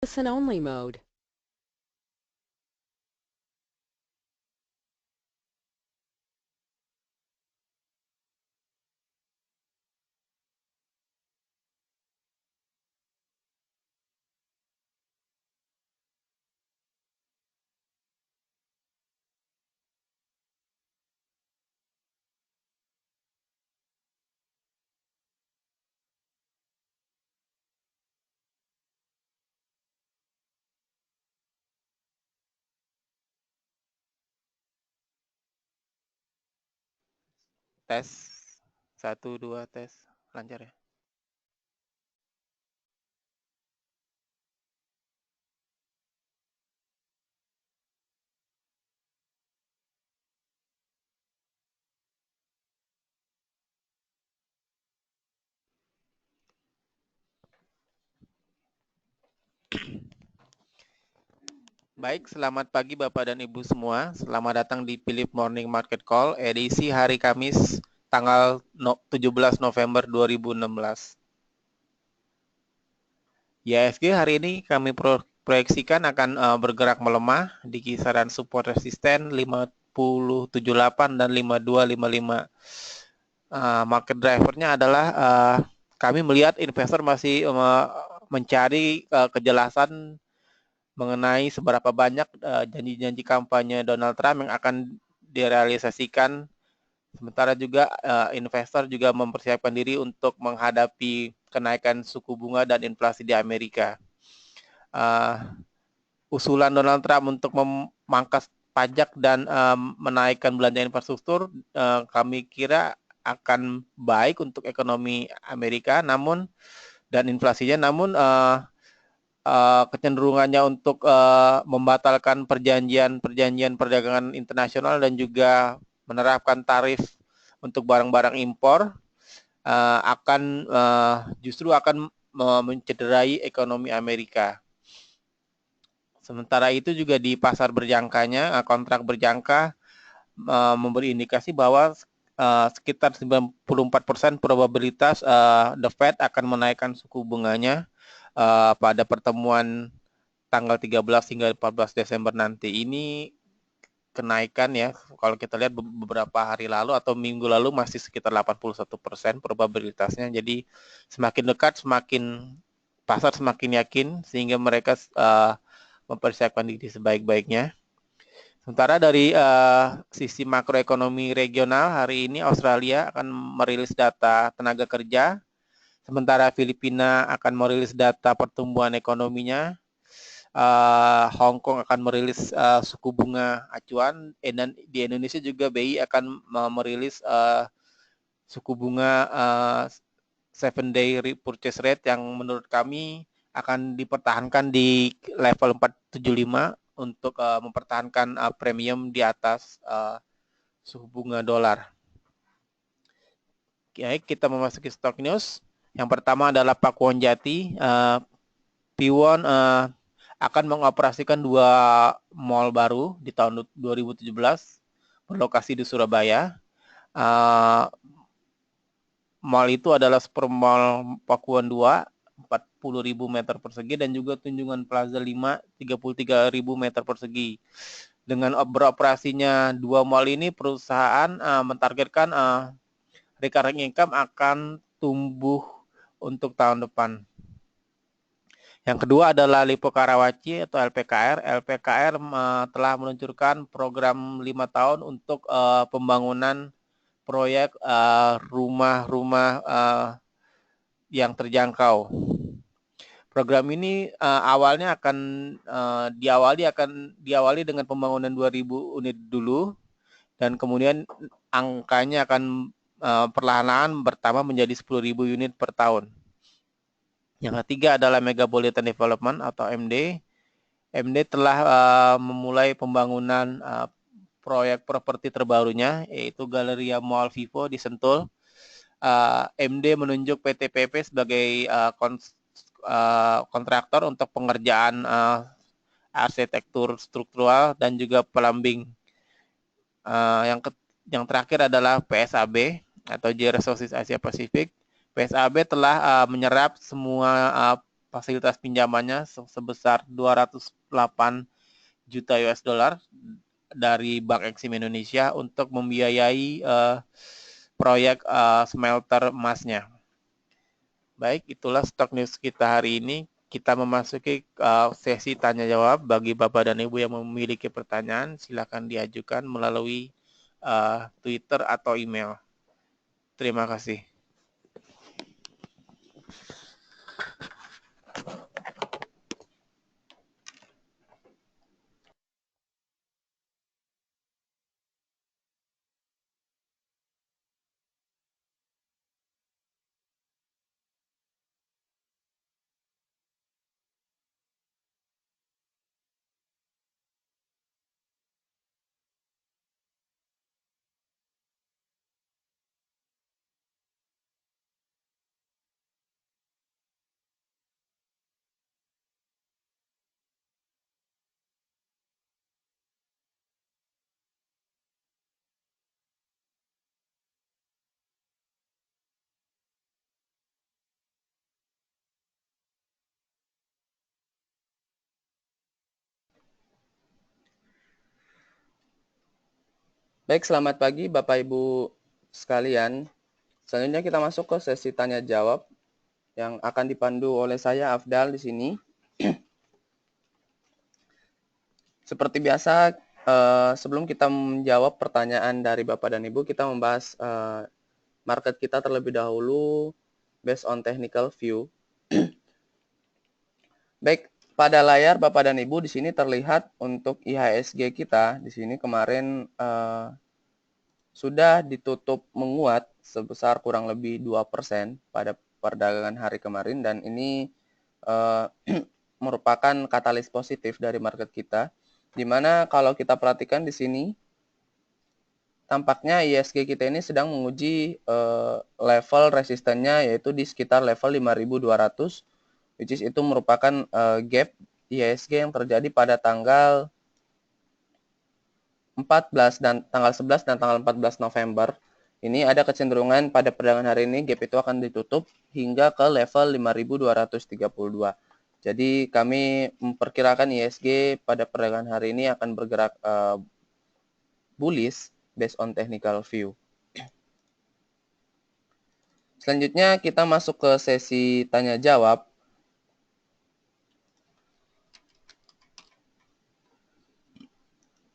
Listen-only mode. Tes 1 2 tes lancar ya. Baik, selamat pagi Bapak dan Ibu semua. Selamat datang di Philip Morning Market Call edisi hari Kamis tanggal 17 November 2016. IHSG hari ini kami proyeksikan akan bergerak melemah di kisaran support resisten 5078 dan 5255. Market drivernya adalah kami melihat investor masih mencari kejelasan mengenai seberapa banyak janji-janji kampanye Donald Trump yang akan direalisasikan. Sementara juga investor juga mempersiapkan diri untuk menghadapi kenaikan suku bunga dan inflasi di Amerika. Usulan Donald Trump untuk memangkas pajak dan menaikkan belanja infrastruktur kami kira akan baik untuk ekonomi Amerika, namun dan inflasinya, namun kecenderungannya untuk membatalkan perjanjian perdagangan internasional dan juga menerapkan tarif untuk barang-barang impor akan justru akan mencederai ekonomi Amerika. Sementara itu juga di pasar berjangkanya, kontrak berjangka memberi indikasi bahwa sekitar 94% probabilitas The Fed akan menaikkan suku bunganya pada pertemuan tanggal 13 hingga 14 Desember nanti. Ini kenaikan ya, kalau kita lihat beberapa hari lalu atau minggu lalu masih sekitar 81% probabilitasnya. Jadi semakin dekat, pasar semakin yakin, sehingga mereka mempersiapkan diri sebaik-baiknya. Sementara dari sisi makroekonomi regional, hari ini Australia akan merilis data tenaga kerja, sementara Filipina akan merilis data pertumbuhan ekonominya, Hong Kong akan merilis suku bunga acuan, dan di Indonesia juga BI akan merilis suku bunga 7-day repurchase rate yang menurut kami akan dipertahankan di level 475 untuk mempertahankan premium di atas suku bunga dolar. Oke, kita memasuki stock news. Yang pertama adalah Pakuwon Jati. Piwon akan mengoperasikan 2 mall baru di tahun 2017 berlokasi di Surabaya. Mall itu adalah Super Mall Pakuwon 2, 40.000 meter persegi, dan juga Tunjungan Plaza 5, 33.000 meter persegi. Dengan beroperasinya 2 mall ini, perusahaan mentargetkan recurring income akan tumbuh untuk tahun depan. Yang kedua adalah Lipo Karawaci atau LPKR. LPKR telah meluncurkan program 5 tahun untuk pembangunan proyek rumah-rumah yang terjangkau. Program ini awalnya akan diawali dengan pembangunan 2.000 unit dulu, dan kemudian angkanya akan perlahan-lahan bertambah menjadi 10.000 unit per tahun. Yang ketiga adalah Megapolitan Development atau MD. MD telah memulai pembangunan proyek properti terbarunya, yaitu Galeria Mall Vivo di Sentul. MD menunjuk PT PP sebagai kontraktor untuk pengerjaan arsitektur struktural dan juga plumbing. Yang terakhir adalah PSAB atau J Resources Asia Pasifik. PSAB telah menyerap semua fasilitas pinjamannya sebesar 208 juta US dollar dari Bank Eksim Indonesia untuk membiayai proyek smelter emasnya. Baik, itulah stok news kita hari ini. Kita memasuki sesi tanya jawab. Bagi Bapak dan Ibu yang memiliki pertanyaan, silakan diajukan melalui Twitter atau email. Terima kasih. Baik, selamat pagi Bapak Ibu sekalian. Selanjutnya kita masuk ke sesi tanya jawab yang akan dipandu oleh saya Afdal di sini. Seperti biasa, sebelum kita menjawab pertanyaan dari Bapak dan Ibu, kita membahas market kita terlebih dahulu based on technical view. Baik, pada layar Bapak dan Ibu di sini terlihat untuk IHSG kita di sini kemarin sudah ditutup menguat sebesar kurang lebih 2% pada perdagangan hari kemarin, dan ini merupakan katalis positif dari market kita, di mana kalau kita perhatikan di sini tampaknya ISG kita ini sedang menguji level resistennya, yaitu di sekitar level 5.200, which is itu merupakan gap ISG yang terjadi pada tanggal 14 dan tanggal 11 dan tanggal 14 November. Ini ada kecenderungan pada perdagangan hari ini gap itu akan ditutup hingga ke level 5.232. Jadi kami memperkirakan ISG pada perdagangan hari ini akan bergerak bullish based on technical view. Selanjutnya kita masuk ke sesi tanya jawab.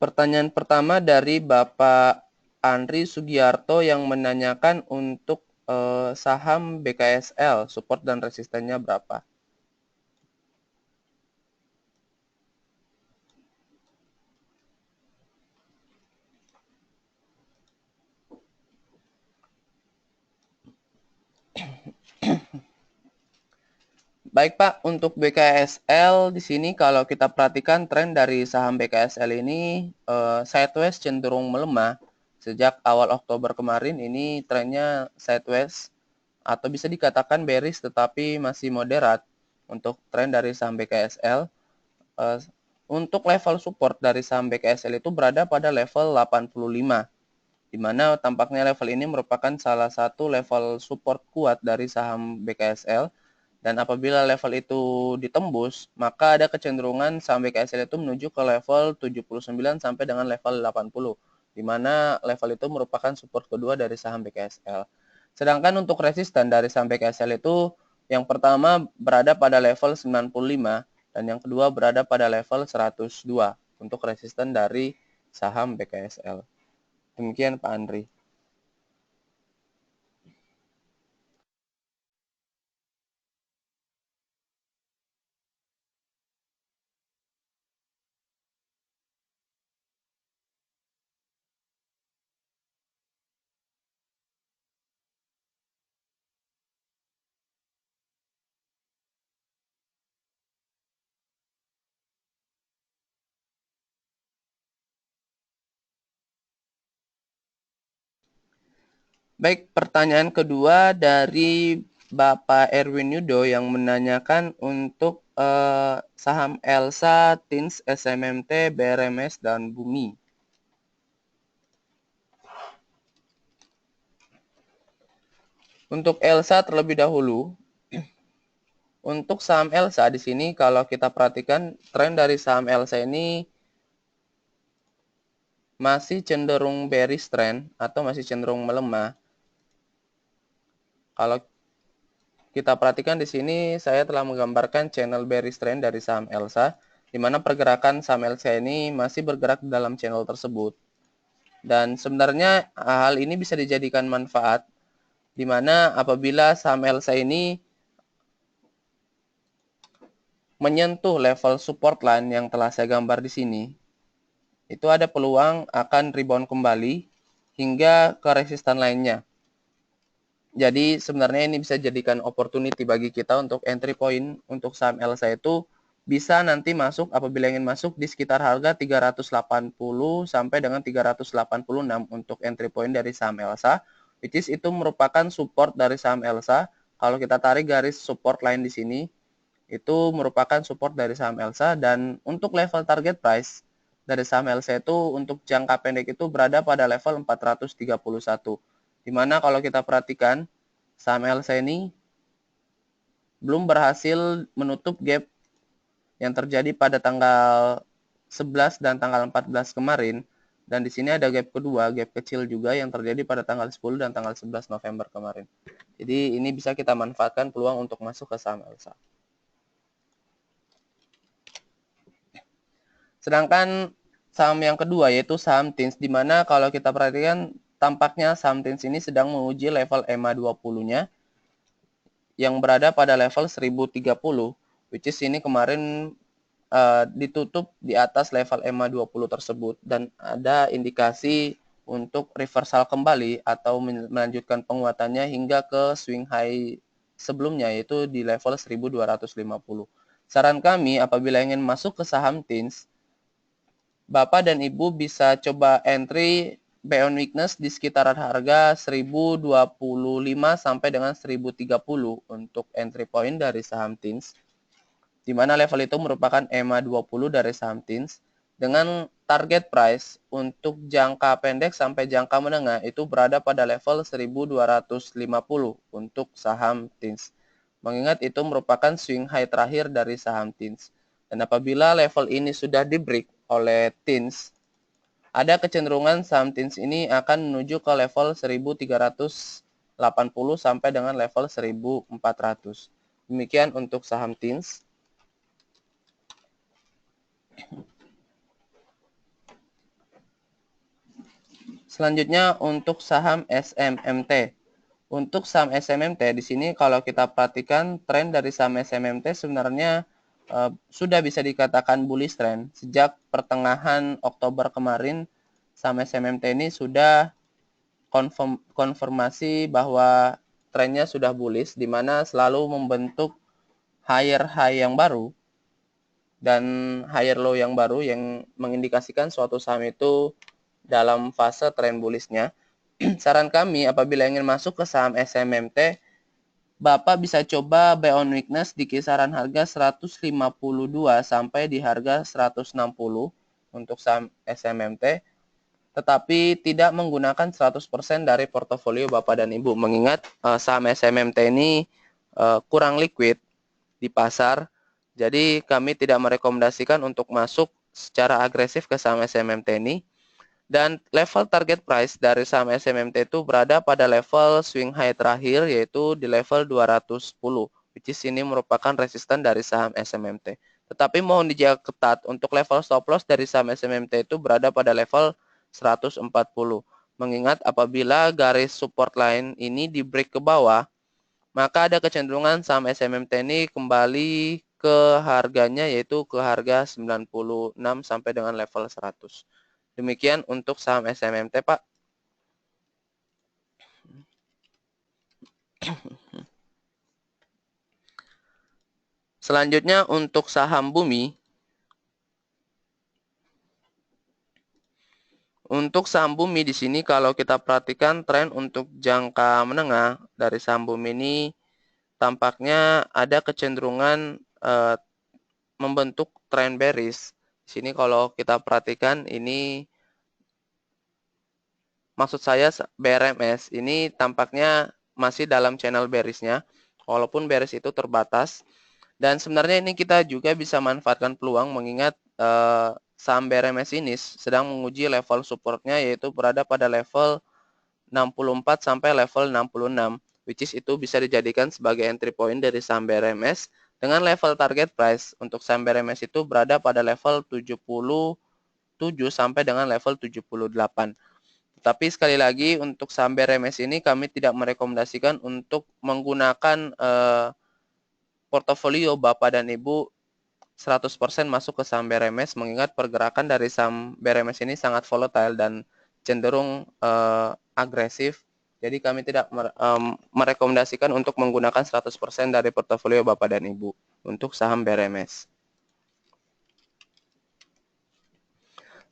Pertanyaan pertama dari Bapak Andri Sugiarto yang menanyakan untuk saham BKSL, support dan resistennya berapa? Baik Pak, untuk BKSL di sini kalau kita perhatikan tren dari saham BKSL ini sideways cenderung melemah. Sejak awal Oktober kemarin ini trennya sideways atau bisa dikatakan bearish, tetapi masih moderat untuk tren dari saham BKSL. Untuk level support dari saham BKSL itu berada pada level 85, di mana tampaknya level ini merupakan salah satu level support kuat dari saham BKSL. Dan apabila level itu ditembus, maka ada kecenderungan saham BKSL itu menuju ke level 79 sampai dengan level 80, di mana level itu merupakan support kedua dari saham BKSL. Sedangkan untuk resisten dari saham BKSL itu, yang pertama berada pada level 95, dan yang kedua berada pada level 102 untuk resisten dari saham BKSL. Demikian Pak Andri. Baik, pertanyaan kedua dari Bapak Erwin Yudo yang menanyakan untuk saham Elsa, Tins, SMMT, BRMS, dan Bumi. Untuk Elsa terlebih dahulu, Untuk saham Elsa di sini kalau kita perhatikan tren dari saham Elsa ini masih cenderung bearish trend atau masih cenderung melemah. Kalau kita perhatikan di sini saya telah menggambarkan channel bearish trend dari saham Elsa, di mana pergerakan saham Elsa ini masih bergerak dalam channel tersebut. Dan sebenarnya hal ini bisa dijadikan manfaat, di mana apabila saham Elsa ini menyentuh level support line yang telah saya gambar di sini, itu ada peluang akan rebound kembali hingga ke resistan lainnya. Jadi sebenarnya ini bisa jadikan opportunity bagi kita untuk entry point untuk saham Elsa itu bisa nanti masuk apabila ingin masuk di sekitar harga 380 sampai dengan 386 untuk entry point dari saham Elsa, which is itu merupakan support dari saham Elsa. Kalau kita tarik garis support line di sini, itu merupakan support dari saham Elsa, dan untuk level target price dari saham Elsa itu untuk jangka pendek itu berada pada level 431. Dimana kalau kita perhatikan saham Elsa ini belum berhasil menutup gap yang terjadi pada tanggal 11 dan tanggal 14 kemarin, dan di sini ada gap kedua, gap kecil juga yang terjadi pada tanggal 10 dan tanggal 11 November kemarin. Jadi ini bisa kita manfaatkan peluang untuk masuk ke saham Elsa. Sedangkan saham yang kedua yaitu saham TINS, di mana kalau kita perhatikan tampaknya saham TINS ini sedang menguji level EMA 20-nya yang berada pada level 1030, which is ini kemarin ditutup di atas level EMA 20 tersebut, dan ada indikasi untuk reversal kembali atau melanjutkan penguatannya hingga ke swing high sebelumnya yaitu di level 1250. Saran kami apabila ingin masuk ke saham TINS, Bapak dan Ibu bisa coba entry buy on weakness di sekitaran harga 1025 sampai dengan 1030 untuk entry point dari saham TINS, di mana level itu merupakan EMA 20 dari saham TINS, dengan target price untuk jangka pendek sampai jangka menengah itu berada pada level 1250 untuk saham TINS. Mengingat itu merupakan swing high terakhir dari saham TINS. Dan apabila level ini sudah di break oleh TINS, ada kecenderungan saham TINS ini akan menuju ke level 1380 sampai dengan level 1400. Demikian untuk saham TINS. Selanjutnya untuk saham SMMT. Untuk saham SMMT di sini kalau kita perhatikan tren dari saham SMMT sebenarnya sudah bisa dikatakan bullish trend. Sejak pertengahan Oktober kemarin saham SMMT ini sudah konfirmasi bahwa trennya sudah bullish, di mana selalu membentuk higher high yang baru dan higher low yang baru yang mengindikasikan suatu saham itu dalam fase tren bullishnya. Saran kami apabila ingin masuk ke saham SMMT, Bapak bisa coba buy on weakness di kisaran harga 152 sampai di harga 160 untuk saham SMMT, tetapi tidak menggunakan 100% dari portofolio Bapak dan Ibu, mengingat saham SMMT ini kurang liquid di pasar. Jadi kami tidak merekomendasikan untuk masuk secara agresif ke saham SMMT ini. Dan level target price dari saham SMMT itu berada pada level swing high terakhir yaitu di level 210, which is ini merupakan resisten dari saham SMMT. Tetapi mohon dijaga ketat untuk level stop loss dari saham SMMT itu berada pada level 140. Mengingat apabila garis support line ini di break ke bawah, maka ada kecenderungan saham SMMT ini kembali ke harganya yaitu ke harga 96 sampai dengan level 100. Demikian untuk saham SMMT, Pak. Selanjutnya untuk saham Bumi. Untuk saham Bumi di sini kalau kita perhatikan tren untuk jangka menengah dari saham Bumi ini tampaknya ada kecenderungan membentuk tren bearish. Di sini kalau kita perhatikan ini maksud saya BRMS ini tampaknya masih dalam channel bearishnya, walaupun bearish itu terbatas. Dan sebenarnya ini kita juga bisa manfaatkan peluang mengingat saham BRMS ini sedang menguji level supportnya yaitu berada pada level 64 sampai level 66, which is itu bisa dijadikan sebagai entry point dari saham BRMS dengan level target price untuk saham BRMS itu berada pada level 77 sampai dengan level 78. Tapi sekali lagi untuk saham BRMS ini kami tidak merekomendasikan untuk menggunakan portofolio Bapak dan Ibu 100% masuk ke saham BRMS mengingat pergerakan dari saham BRMS ini sangat volatile dan cenderung agresif. Jadi kami tidak merekomendasikan untuk menggunakan 100% dari portofolio Bapak dan Ibu untuk saham BRMS.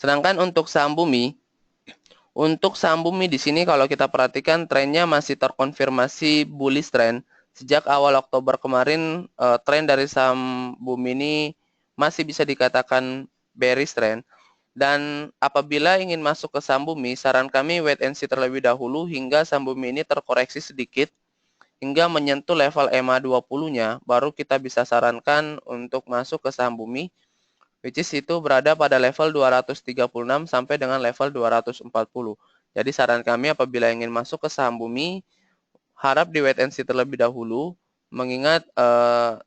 Sedangkan untuk saham bumi di sini kalau kita perhatikan trennya masih terkonfirmasi bullish trend. Sejak awal Oktober kemarin tren dari saham bumi ini masih bisa dikatakan bearish trend. Dan apabila ingin masuk ke saham bumi, saran kami wait and see terlebih dahulu hingga saham bumi ini terkoreksi sedikit hingga menyentuh level EMA 20-nya, baru kita bisa sarankan untuk masuk ke saham bumi, which is itu berada pada level 236 sampai dengan level 240. Jadi saran kami apabila ingin masuk ke saham bumi, harap di wait and see terlebih dahulu, mengingat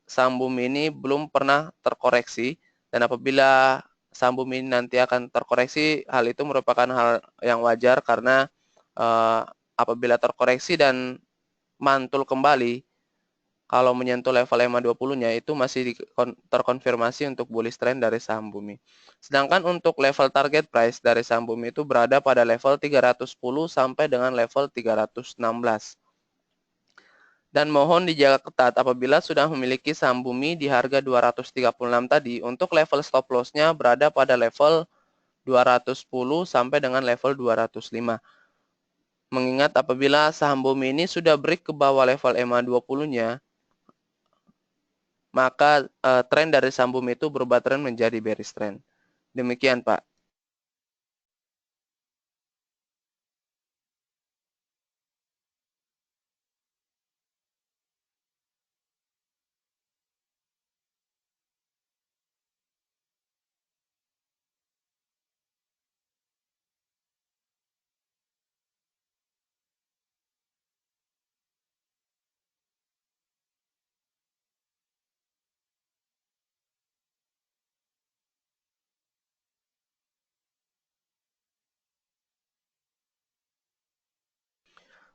saham bumi ini belum pernah terkoreksi, dan apabila saham bumi ini nanti akan terkoreksi, hal itu merupakan hal yang wajar karena apabila terkoreksi dan mantul kembali, kalau menyentuh level EMA 20-nya itu masih terkonfirmasi untuk bullish trend dari saham bumi. Sedangkan untuk level target price dari saham bumi itu berada pada level 310 sampai dengan level 316. Dan mohon dijaga ketat apabila sudah memiliki saham bumi di harga 236 tadi, untuk level stop loss-nya berada pada level 210 sampai dengan level 205. Mengingat apabila saham bumi ini sudah break ke bawah level EMA 20-nya, maka tren dari saham bumi itu berubah tren menjadi bearish trend. Demikian, Pak.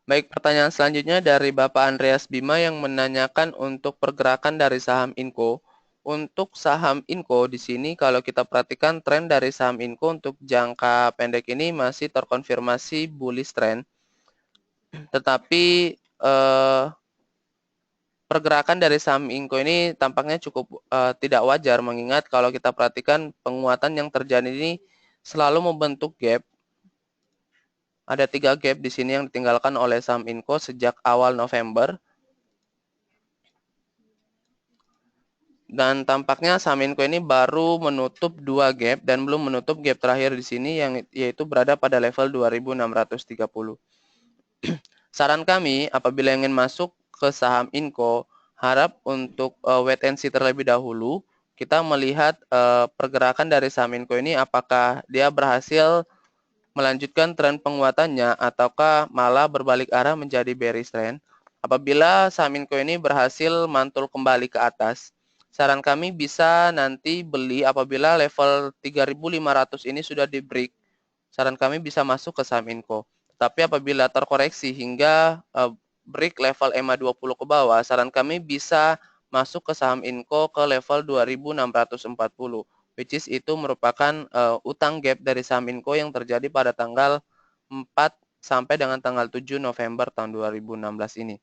Baik, pertanyaan selanjutnya dari Bapak Andreas Bima yang menanyakan untuk pergerakan dari saham Inco. Untuk saham Inco di sini kalau kita perhatikan tren dari saham Inco untuk jangka pendek ini masih terkonfirmasi bullish trend. Tetapi pergerakan dari saham Inco ini tampaknya cukup tidak wajar mengingat kalau kita perhatikan penguatan yang terjadi ini selalu membentuk gap. Ada 3 gap di sini yang ditinggalkan oleh saham Inco sejak awal November. Dan tampaknya saham Inco ini baru menutup 2 gap dan belum menutup gap terakhir di sini yang yaitu berada pada level 2630. Saran kami apabila ingin masuk ke saham Inco, harap untuk wait and see terlebih dahulu. Kita melihat pergerakan dari saham Inco ini apakah dia berhasil melanjutkan tren penguatannya ataukah malah berbalik arah menjadi bearish trend. Apabila saham Inco ini berhasil mantul kembali ke atas, saran kami bisa nanti beli apabila level 3.500 ini sudah di break. Saran kami bisa masuk ke saham Inco. Tapi apabila terkoreksi hingga break level EMA 20 ke bawah, saran kami bisa masuk ke saham Inco ke level 2640, which is itu merupakan utang gap dari saham Inco yang terjadi pada tanggal 4 sampai dengan tanggal 7 November tahun 2016 ini.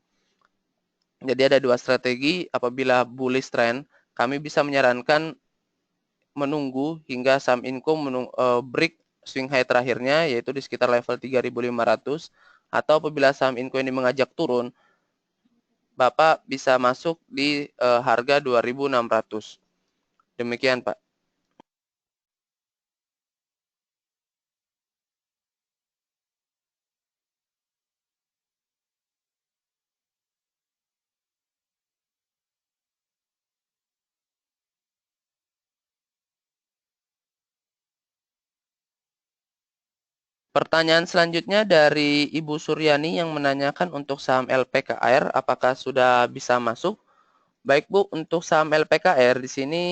Jadi ada 2 strategi. Apabila bullish trend, kami bisa menyarankan menunggu hingga saham Inco break swing high terakhirnya yaitu di sekitar level 3.500, atau apabila saham Inco ini mengajak turun, Bapak bisa masuk di harga 2.600. Demikian, Pak. Pertanyaan selanjutnya dari Ibu Suryani yang menanyakan untuk saham LPKR apakah sudah bisa masuk? Baik Bu, untuk saham LPKR di sini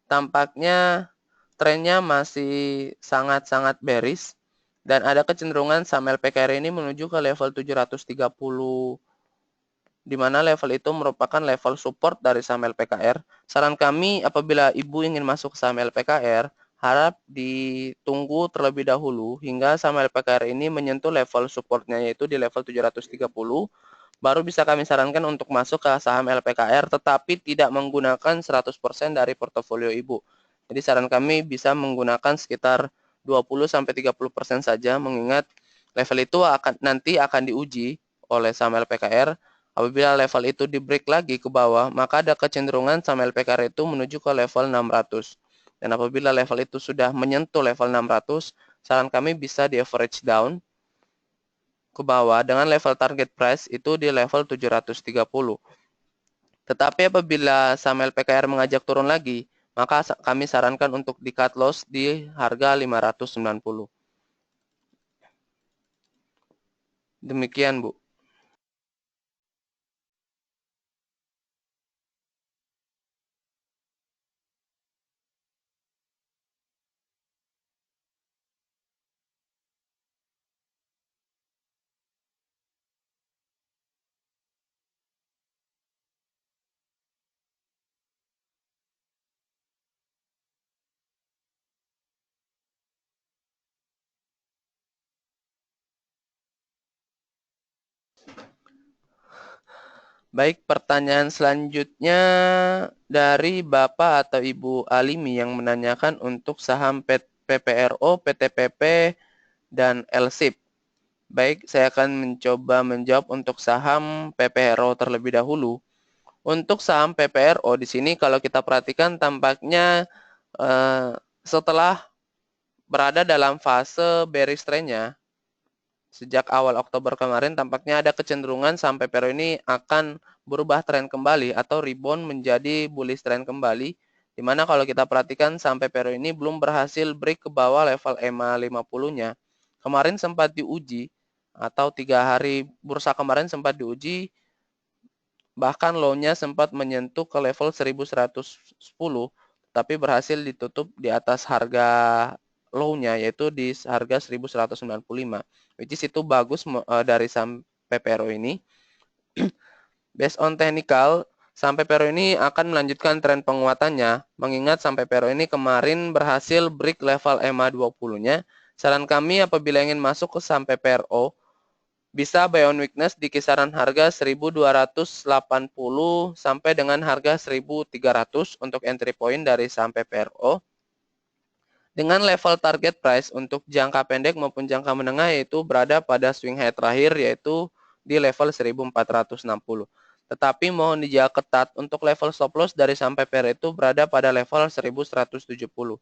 tampaknya trennya masih sangat-sangat bearish dan ada kecenderungan saham LPKR ini menuju ke level 730, di mana level itu merupakan level support dari saham LPKR. Saran kami apabila Ibu ingin masuk saham LPKR, harap ditunggu terlebih dahulu hingga saham LPKR ini menyentuh level supportnya yaitu di level 730, baru bisa kami sarankan untuk masuk ke saham LPKR tetapi tidak menggunakan 100% dari portofolio Ibu. Jadi saran kami bisa menggunakan sekitar 20-30% saja, mengingat level itu nanti akan diuji oleh saham LPKR. Apabila level itu di break lagi ke bawah, maka ada kecenderungan saham LPKR itu menuju ke level 600. Dan apabila level itu sudah menyentuh level 600, saran kami bisa di average down ke bawah dengan level target price itu di level 730. Tetapi apabila saham LPKR mengajak turun lagi, maka kami sarankan untuk di cut loss di harga 590. Demikian, Bu. Baik, pertanyaan selanjutnya dari Bapak atau Ibu Alimi yang menanyakan untuk saham PPRO, PTPP, dan LSIP. Baik, saya akan mencoba menjawab untuk saham PPRO terlebih dahulu. Untuk saham PPRO di sini kalau kita perhatikan tampaknya setelah berada dalam fase bearish trend-nya, sejak awal Oktober kemarin tampaknya ada kecenderungan sampai PPRO ini akan berubah tren kembali atau rebound menjadi bullish trend kembali, di mana kalau kita perhatikan sampai PPRO ini belum berhasil break ke bawah level EMA 50-nya. Kemarin sempat diuji atau 3 hari bursa kemarin sempat diuji, bahkan low-nya sempat menyentuh ke level 1110, tapi berhasil ditutup di atas harga low-nya yaitu di harga 1195. Which is itu bagus dari saham PPRO ini. Based on technical, sampai PPRO ini akan melanjutkan tren penguatannya, mengingat sampai PPRO ini kemarin berhasil break level EMA 20-nya. Saran kami apabila ingin masuk ke saham PPRO, bisa buy on weakness di kisaran harga 1280 sampai dengan harga 1300 untuk entry point dari saham PPRO. Dengan level target price untuk jangka pendek maupun jangka menengah yaitu berada pada swing high terakhir yaitu di level 1460. Tetapi mohon dijaga ketat untuk level stop loss dari saham PPRO itu berada pada level 1170.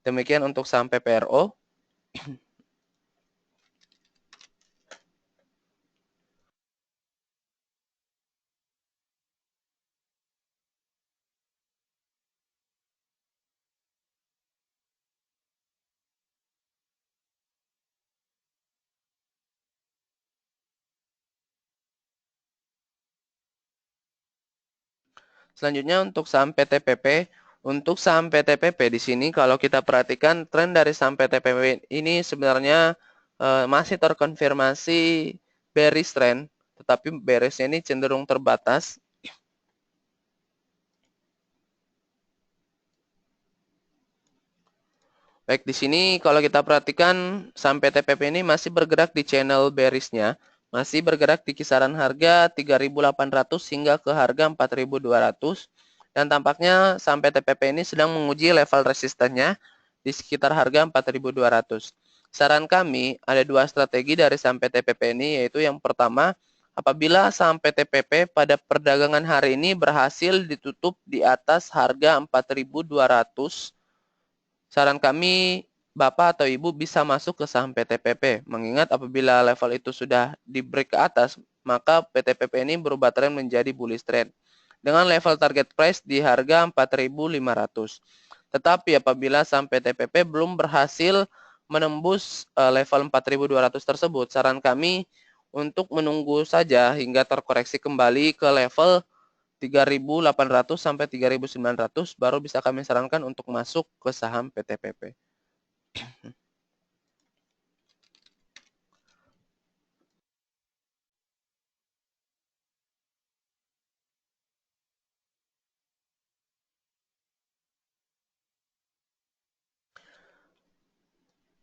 Demikian untuk saham PPRO. Selanjutnya untuk saham PTPP. Untuk saham PTPP di sini kalau kita perhatikan tren dari saham PTPP ini sebenarnya masih terkonfirmasi bearish trend, tetapi bearishnya ini cenderung terbatas. Baik, di sini kalau kita perhatikan saham PTPP ini masih bergerak di channel bearish-nya, masih bergerak di kisaran harga 3.800 hingga ke harga 4.200. Dan tampaknya saham PTPP ini sedang menguji level resistennya di sekitar harga 4.200. Saran kami ada dua strategi dari saham PTPP ini, yaitu yang pertama, apabila saham PTPP pada perdagangan hari ini berhasil ditutup di atas harga 4.200, saran kami Bapak atau Ibu bisa masuk ke saham PTPP, mengingat apabila level itu sudah di break ke atas, maka PTPP ini berubah tren menjadi bullish trend dengan level target price di harga 4.500. Tetapi apabila saham PTPP belum berhasil menembus level 4.200 tersebut, saran kami untuk menunggu saja hingga terkoreksi kembali ke level 3.800 sampai 3.900 baru bisa kami sarankan untuk masuk ke saham PTPP.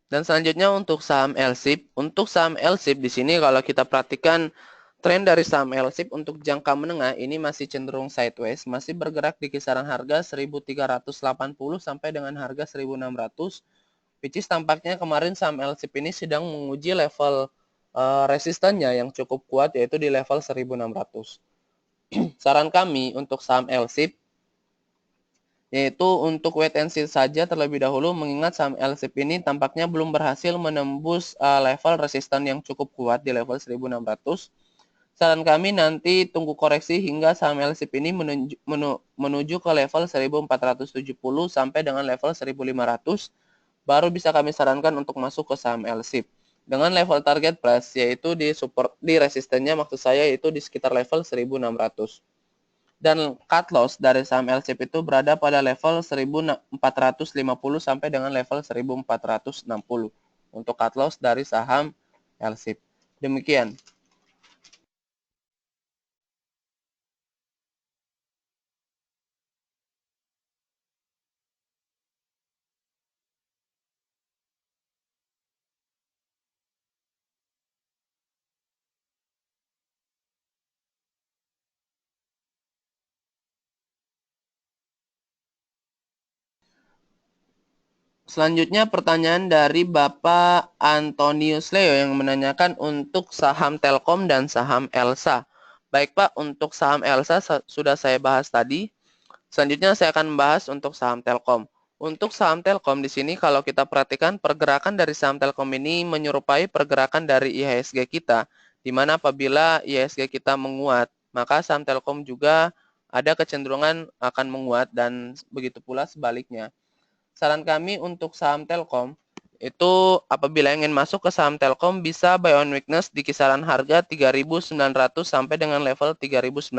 Dan selanjutnya untuk saham LSIP. Untuk saham LSIP di sini kalau kita perhatikan tren dari saham LSIP untuk jangka menengah ini masih cenderung sideways, masih bergerak di kisaran harga 1.380 sampai dengan harga 1.600. Which is tampaknya kemarin saham LSIP ini sedang menguji level resistannya yang cukup kuat yaitu di level 1.600. Saran kami untuk saham LSIP yaitu untuk wait and see saja terlebih dahulu mengingat saham LSIP ini tampaknya belum berhasil menembus level resisten yang cukup kuat di level 1.600. Saran kami nanti tunggu koreksi hingga saham LSIP ini menuju ke level 1.470 sampai dengan level 1.500 baru bisa kami sarankan untuk masuk ke saham LSIP. Dengan level target price yaitu di resistennya maksud saya itu di sekitar level 1.600. Dan cut loss dari saham LSIP itu berada pada level 1.450 sampai dengan level 1.460 untuk cut loss dari saham LSIP. Demikian. Selanjutnya pertanyaan dari Bapak Antonius Leo yang menanyakan untuk saham Telkom dan saham Elsa. Baik Pak, untuk saham Elsa sudah saya bahas tadi. Selanjutnya saya akan membahas untuk saham Telkom. Untuk saham Telkom di sini kalau kita perhatikan pergerakan dari saham Telkom ini menyerupai pergerakan dari IHSG kita, di mana apabila IHSG kita menguat, maka saham Telkom juga ada kecenderungan akan menguat dan begitu pula sebaliknya. Saran kami untuk saham Telkom itu apabila ingin masuk ke saham Telkom bisa buy on weakness di kisaran harga 3.900 sampai dengan level 3.950,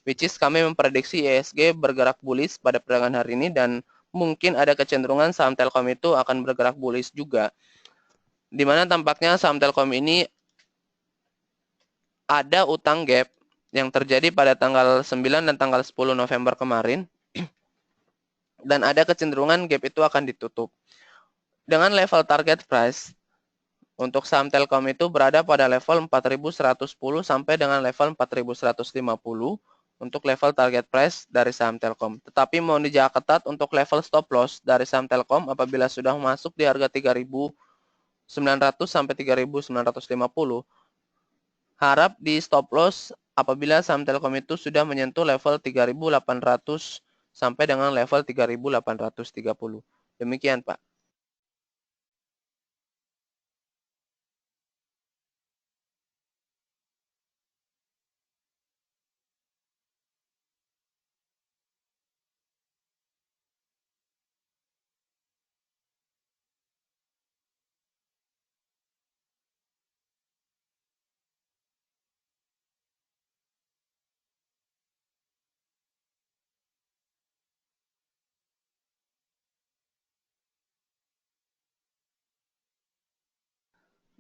which is kami memprediksi IHSG bergerak bullish pada perdagangan hari ini dan mungkin ada kecenderungan saham Telkom itu akan bergerak bullish juga. Di mana tampaknya saham Telkom ini ada utang gap yang terjadi pada tanggal 9 dan tanggal 10 November kemarin dan ada kecenderungan gap itu akan ditutup. Dengan level target price untuk saham Telkom itu berada pada level 4.110 sampai dengan level 4.150 untuk level target price dari saham Telkom. Tetapi mohon dijaga ketat untuk level stop loss dari saham Telkom apabila sudah masuk di harga 3.900 sampai 3.950. Harap di stop loss apabila saham Telkom itu sudah menyentuh level 3.800 sampai dengan level 3.830. Demikian, Pak.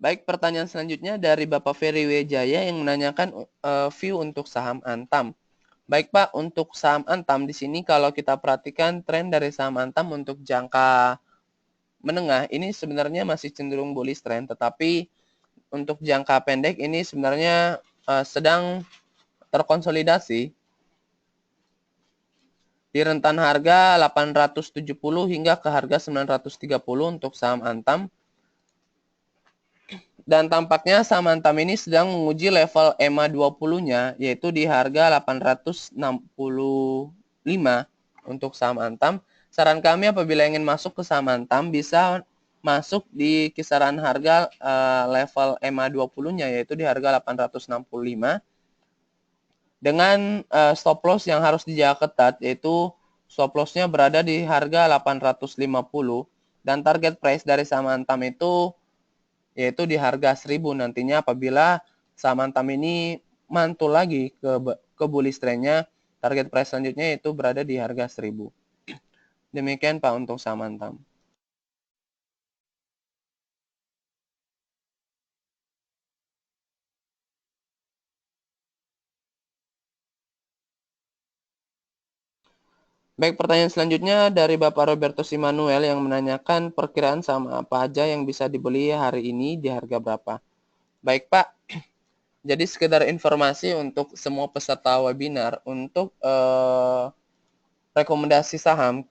Baik, pertanyaan selanjutnya dari Bapak Ferry Wijaya yang menanyakan view untuk saham Antam. Baik Pak, untuk saham Antam di sini kalau kita perhatikan tren dari saham Antam untuk jangka menengah ini sebenarnya masih cenderung bullish trend, tetapi untuk jangka pendek ini sebenarnya sedang terkonsolidasi di rentan harga 870 hingga ke harga 930 untuk saham Antam. Dan tampaknya saham Antam ini sedang menguji level EMA 20-nya yaitu di harga 865 untuk saham Antam. Saran kami apabila ingin masuk ke saham Antam bisa masuk di kisaran harga level EMA 20-nya yaitu di harga 865 dengan stop loss yang harus dijaga ketat yaitu stop loss-nya berada di harga 850 dan target price dari saham Antam itu yaitu di harga 1000 nantinya apabila saham Antam ini mantul lagi ke bullish trend-nya, target price selanjutnya itu berada di harga 1000. Demikian Pak untuk saham Antam. Baik, pertanyaan selanjutnya dari Bapak Roberto Simanuel yang menanyakan perkiraan saham apa aja yang bisa dibeli hari ini di harga berapa. Baik Pak, jadi sekedar informasi untuk semua peserta webinar, untuk rekomendasi saham,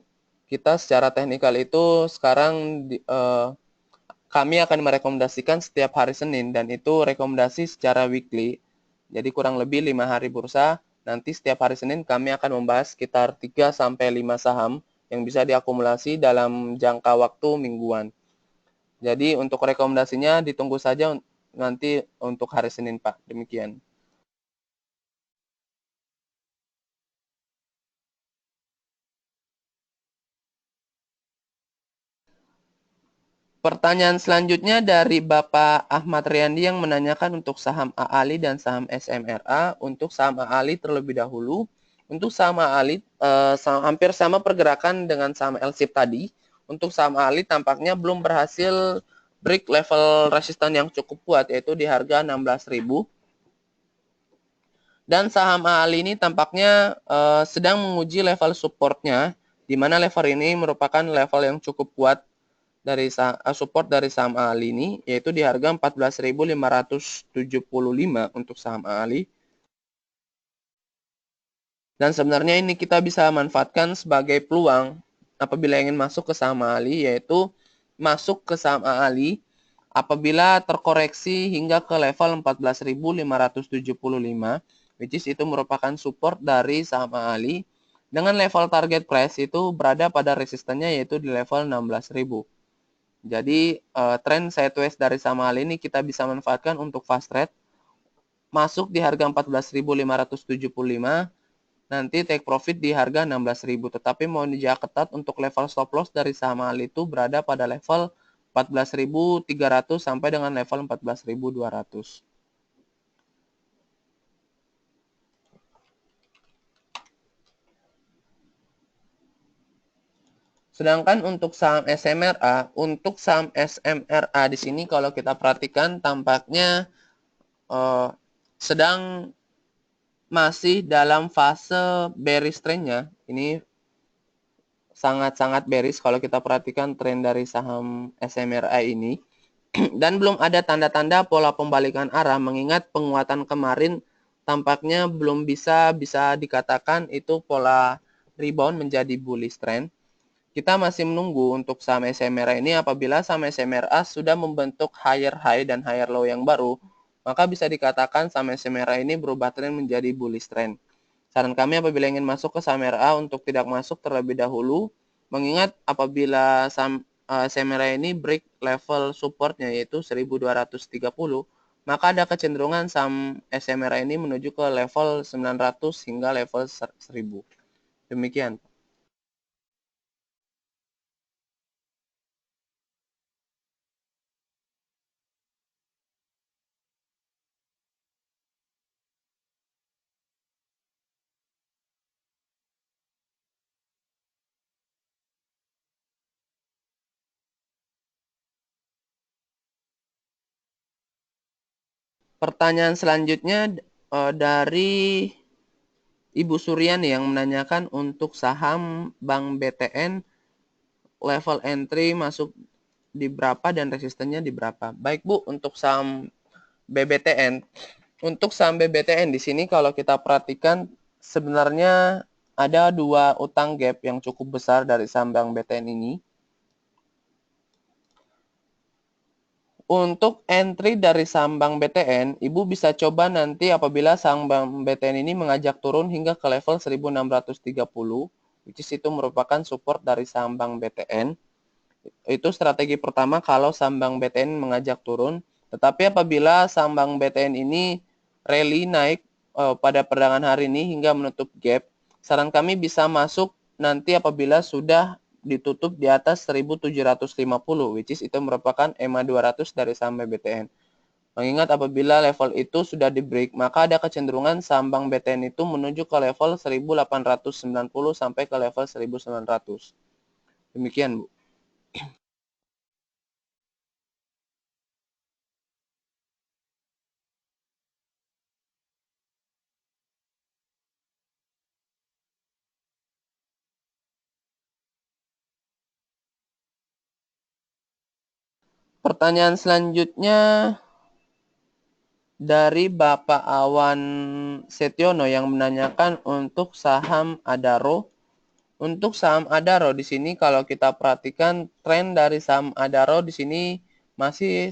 kita secara teknikal itu sekarang kami akan merekomendasikan setiap hari Senin dan itu rekomendasi secara weekly. Jadi kurang lebih 5 hari bursa. Nanti setiap hari Senin kami akan membahas sekitar 3-5 saham yang bisa diakumulasi dalam jangka waktu mingguan. Jadi untuk rekomendasinya ditunggu saja nanti untuk hari Senin Pak. Demikian. Pertanyaan selanjutnya dari Bapak Ahmad Riyandi yang menanyakan untuk saham AALI dan saham SMRA. Untuk saham AALI terlebih dahulu. Untuk saham AALI hampir sama pergerakan dengan saham LSIP tadi. Untuk saham AALI tampaknya belum berhasil break level resisten yang cukup kuat yaitu di harga 16.000. Dan saham AALI ini tampaknya sedang menguji level supportnya, di mana level ini merupakan level yang cukup kuat dari support dari saham AALI ini, yaitu di harga 14.575 untuk saham AALI. Dan sebenarnya ini kita bisa manfaatkan sebagai peluang apabila ingin masuk ke saham AALI, yaitu masuk ke saham AALI apabila terkoreksi hingga ke level 14.575, which is itu merupakan support dari saham AALI, dengan level target price itu berada pada resistennya yaitu di level 16.000. Jadi tren sideways dari saham AALI ini kita bisa manfaatkan untuk fast trade. Masuk di harga 14.575, nanti take profit di harga 16.000. Tetapi mohon dijaga ketat untuk level stop loss dari saham AALI itu berada pada level 14.300 sampai dengan level 14.200. Sedangkan untuk saham SMRA di sini kalau kita perhatikan tampaknya sedang masih dalam fase bearish trend-nya. Ini sangat-sangat bearish kalau kita perhatikan tren dari saham SMRA ini. Dan belum ada tanda-tanda pola pembalikan arah mengingat penguatan kemarin tampaknya belum bisa dikatakan itu pola rebound menjadi bullish trend. Kita masih menunggu untuk saham SMRA ini apabila saham SMRA sudah membentuk higher high dan higher low yang baru, maka bisa dikatakan saham SMRA ini berubah tren menjadi bullish trend. Saran kami apabila ingin masuk ke saham RA untuk tidak masuk terlebih dahulu, mengingat apabila saham SMRA ini break level supportnya yaitu 1230, maka ada kecenderungan saham SMRA ini menuju ke level 900 hingga level 1000. Demikian. Pertanyaan selanjutnya dari Ibu Suryani yang menanyakan untuk saham Bank BTN level entry masuk di berapa dan resistennya di berapa. Baik Bu, untuk saham BBTN. Untuk saham BBTN di sini kalau kita perhatikan sebenarnya ada dua utang gap yang cukup besar dari saham Bank BTN ini. Untuk entry dari saham Bank BTN, Ibu bisa coba nanti apabila saham Bank BTN ini mengajak turun hingga ke level 1630, which is itu merupakan support dari saham Bank BTN. Itu strategi pertama kalau saham Bank BTN mengajak turun. Tetapi apabila saham Bank BTN ini rally naik pada perdagangan hari ini hingga menutup gap, saran kami bisa masuk nanti apabila sudah ditutup di atas 1750, which is itu merupakan EMA 200 dari saham BBTN. Mengingat apabila level itu sudah di break, maka ada kecenderungan saham Bank BTN itu menuju ke level 1890 sampai ke level 1900. Demikian, Bu. Pertanyaan selanjutnya dari Bapak Awan Setiono yang menanyakan untuk saham Adaro. Untuk saham Adaro di sini kalau kita perhatikan tren dari saham Adaro di sini masih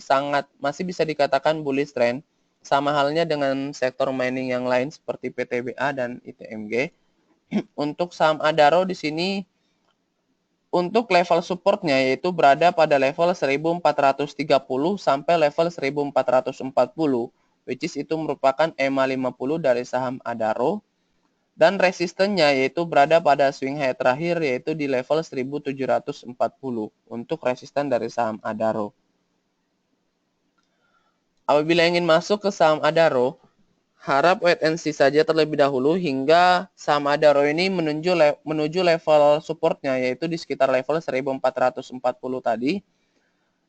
bisa dikatakan bullish trend, sama halnya dengan sektor mining yang lain seperti PTBA dan ITMG. Untuk saham Adaro di sini untuk level supportnya yaitu berada pada level 1430 sampai level 1440, which is itu merupakan EMA 50 dari saham Adaro. Dan resistennya yaitu berada pada swing high terakhir yaitu di level 1740 untuk resisten dari saham Adaro. Apabila ingin masuk ke saham Adaro, harap wait and see saja terlebih dahulu hingga saham Adaro ini menuju level supportnya yaitu di sekitar level 1440 tadi.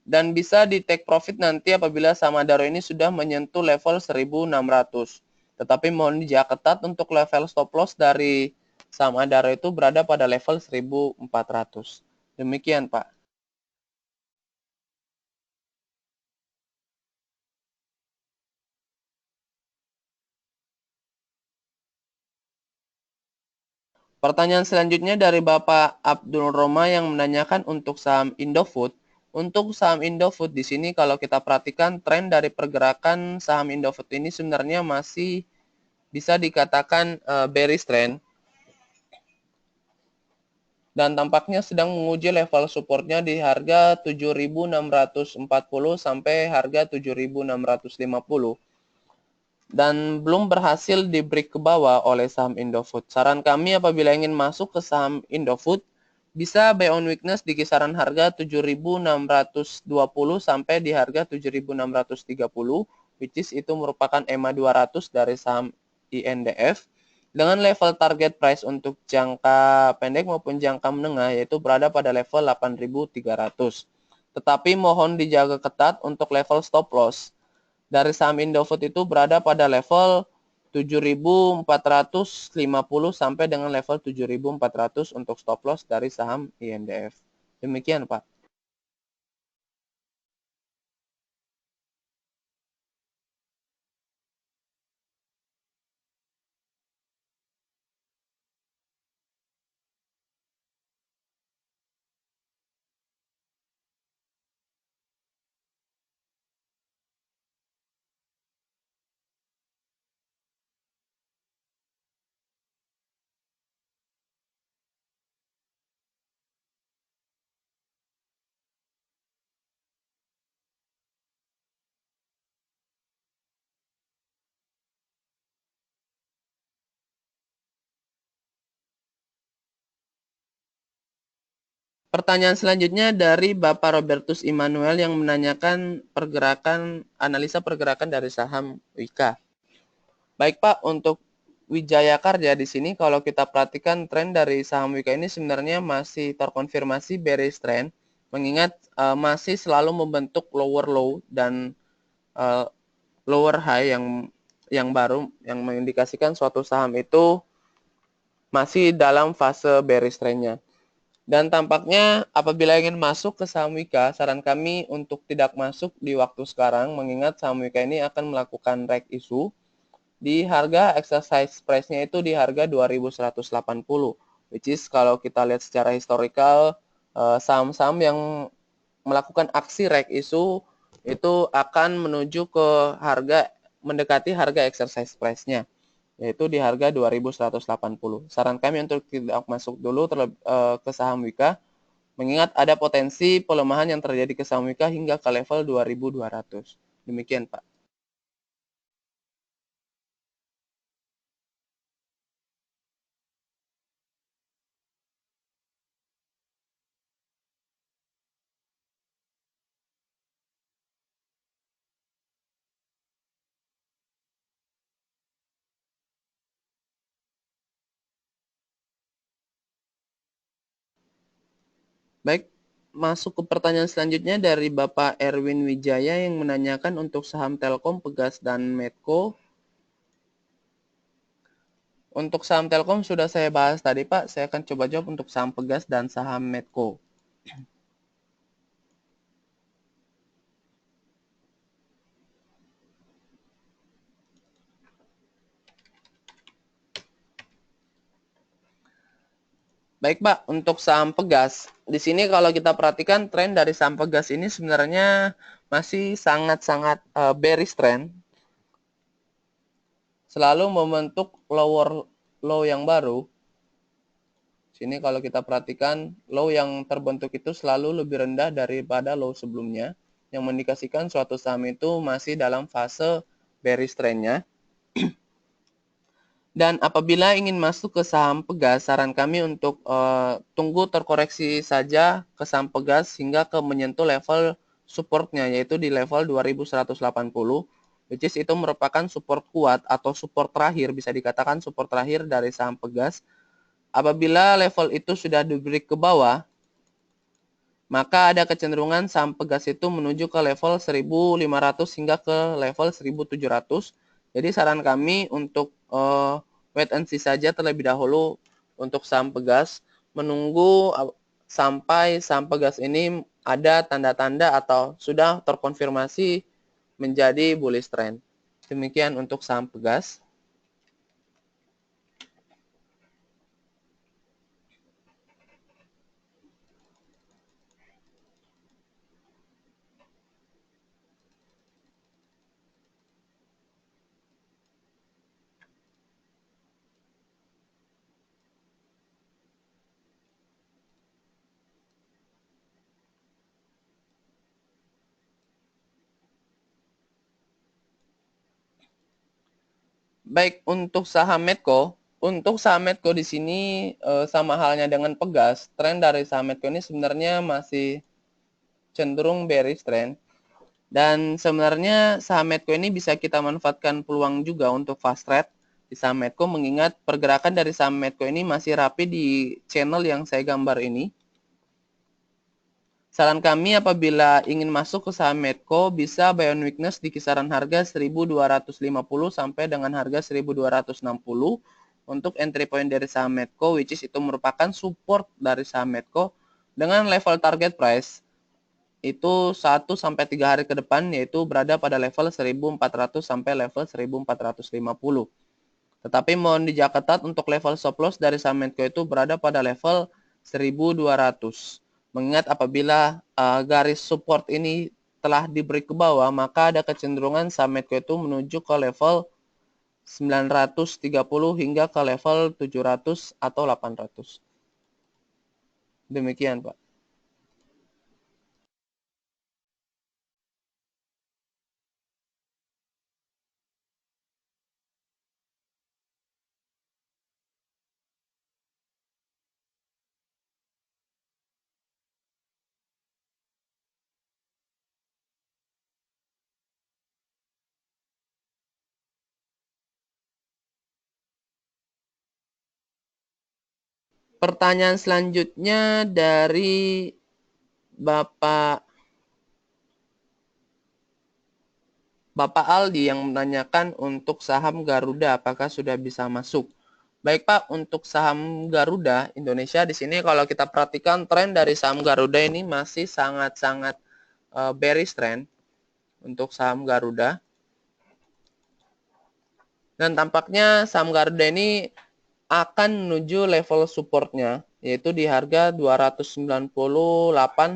Dan bisa di take profit nanti apabila saham Adaro ini sudah menyentuh level 1600. Tetapi mohon dijaga ketat untuk level stop loss dari saham Adaro itu berada pada level 1400. Demikian, Pak. Pertanyaan selanjutnya dari Bapak Abdul Roma yang menanyakan untuk saham Indofood. Untuk saham Indofood di sini kalau kita perhatikan tren dari pergerakan saham Indofood ini sebenarnya masih bisa dikatakan bearish trend. Dan tampaknya sedang menguji level supportnya di harga 7.640 sampai harga 7.650 dan belum berhasil di break ke bawah oleh saham Indofood. Saran kami apabila ingin masuk ke saham Indofood bisa buy on weakness di kisaran harga 7.620 sampai di harga 7.630, which is itu merupakan EMA 200 dari saham INDF. Dengan level target price untuk jangka pendek maupun jangka menengah yaitu berada pada level 8.300. Tetapi mohon dijaga ketat untuk level stop loss. Dari saham Indofood itu berada pada level 7.450 sampai dengan level 7.400 untuk stop loss dari saham INDF. Demikian, Pak. Pertanyaan selanjutnya dari Bapak Robertus Immanuel yang menanyakan analisa pergerakan dari saham Wika. Baik, Pak, untuk Wijaya Karya di sini kalau kita perhatikan tren dari saham Wika ini sebenarnya masih terkonfirmasi bearish trend, mengingat masih selalu membentuk lower low dan lower high yang baru yang mengindikasikan suatu saham itu masih dalam fase bearish trend-nya. Dan tampaknya apabila ingin masuk ke saham Wika, saran kami untuk tidak masuk di waktu sekarang, mengingat saham Wika ini akan melakukan reg issue di harga exercise price-nya itu di harga 2180, which is kalau kita lihat secara historical, saham-saham yang melakukan aksi reg issue itu akan menuju ke mendekati harga exercise price-nya, yaitu di harga 2180. Saran kami untuk tidak masuk dulu ke saham Wika, mengingat ada potensi pelemahan yang terjadi ke saham Wika hingga ke level 2200. Demikian, Pak. Baik, masuk ke pertanyaan selanjutnya dari Bapak Erwin Wijaya yang menanyakan untuk saham Telkom, Pegas, dan Medco. Untuk saham Telkom sudah saya bahas tadi, Pak. Saya akan coba jawab untuk saham Pegas dan saham Medco. Baik, Pak, untuk saham Pegas, di sini kalau kita perhatikan tren dari saham Pegas ini sebenarnya masih sangat-sangat bearish trend, selalu membentuk lower low yang baru. Sini kalau kita perhatikan low yang terbentuk itu selalu lebih rendah daripada low sebelumnya, yang mendikasikan suatu saham itu masih dalam fase bearish trendnya. Dan apabila ingin masuk ke saham Pegas, saran kami untuk tunggu terkoreksi saja ke saham Pegas hingga ke menyentuh level supportnya, yaitu di level 2180, which is itu merupakan support kuat atau support terakhir, bisa dikatakan support terakhir dari saham Pegas. Apabila level itu sudah di-break ke bawah, maka ada kecenderungan saham Pegas itu menuju ke level 1500 hingga ke level 1700. Jadi saran kami untuk wait and see saja terlebih dahulu untuk saham Pegas, menunggu sampai saham Pegas ini ada tanda-tanda atau sudah terkonfirmasi menjadi bullish trend. Demikian untuk saham Pegas. Baik, untuk saham Medco di sini sama halnya dengan Pegas, tren dari saham Medco ini sebenarnya masih cenderung bearish trend. Dan sebenarnya saham Medco ini bisa kita manfaatkan peluang juga untuk fast trade di saham Medco, mengingat pergerakan dari saham Medco ini masih rapi di channel yang saya gambar ini. Saran kami apabila ingin masuk ke saham Medco, bisa buy on weakness di kisaran harga 1250 sampai dengan harga 1260 untuk entry point dari saham Medco, which is itu merupakan support dari saham Medco dengan level target price itu 1 sampai 3 hari ke depan, yaitu berada pada level 1400 sampai level 1450. Tetapi mohon dijaga ketat untuk level stop loss dari saham Medco itu berada pada level 1200. Mengingat apabila garis support ini telah diberi ke bawah, maka ada kecenderungan saham Medco itu menuju ke level 930 hingga ke level 700 atau 800. Demikian, Pak. Pertanyaan selanjutnya dari Bapak Aldi yang menanyakan untuk saham Garuda apakah sudah bisa masuk. Baik, Pak, untuk saham Garuda Indonesia di sini kalau kita perhatikan tren dari saham Garuda ini masih sangat-sangat bearish trend untuk saham Garuda. Dan tampaknya saham Garuda ini akan menuju level supportnya, yaitu di harga 298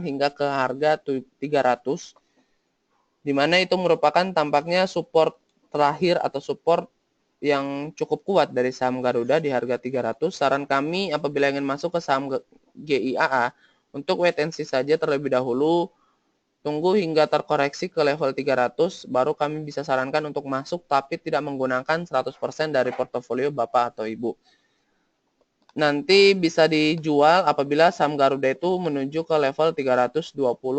hingga ke harga 300, di mana itu merupakan tampaknya support terakhir atau support yang cukup kuat dari saham Garuda di harga 300. Saran kami apabila ingin masuk ke saham GIAA, untuk wait and see saja terlebih dahulu, tunggu hingga terkoreksi ke level 300, baru kami bisa sarankan untuk masuk, tapi tidak menggunakan 100% dari portofolio Bapak atau Ibu. Nanti bisa dijual apabila saham Garuda itu menuju ke level 320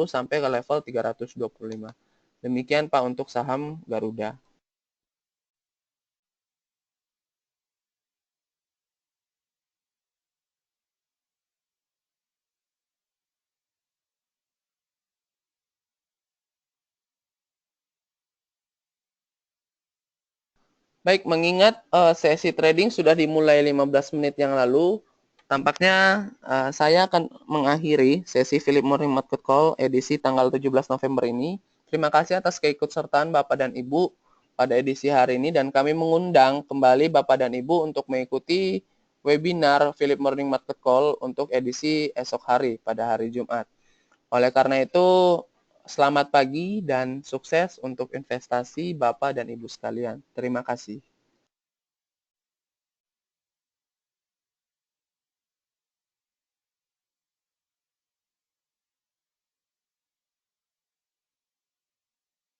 sampai ke level 325. Demikian Pak untuk saham Garuda. Baik, mengingat sesi trading sudah dimulai 15 menit yang lalu, tampaknya saya akan mengakhiri sesi Philip Morning Market Call edisi tanggal 17 November ini. Terima kasih atas keikutsertaan Bapak dan Ibu pada edisi hari ini, dan kami mengundang kembali Bapak dan Ibu untuk mengikuti webinar Philip Morning Market Call untuk edisi esok hari pada hari Jumat. Oleh karena itu, selamat pagi dan sukses untuk investasi Bapak dan Ibu sekalian. Terima kasih.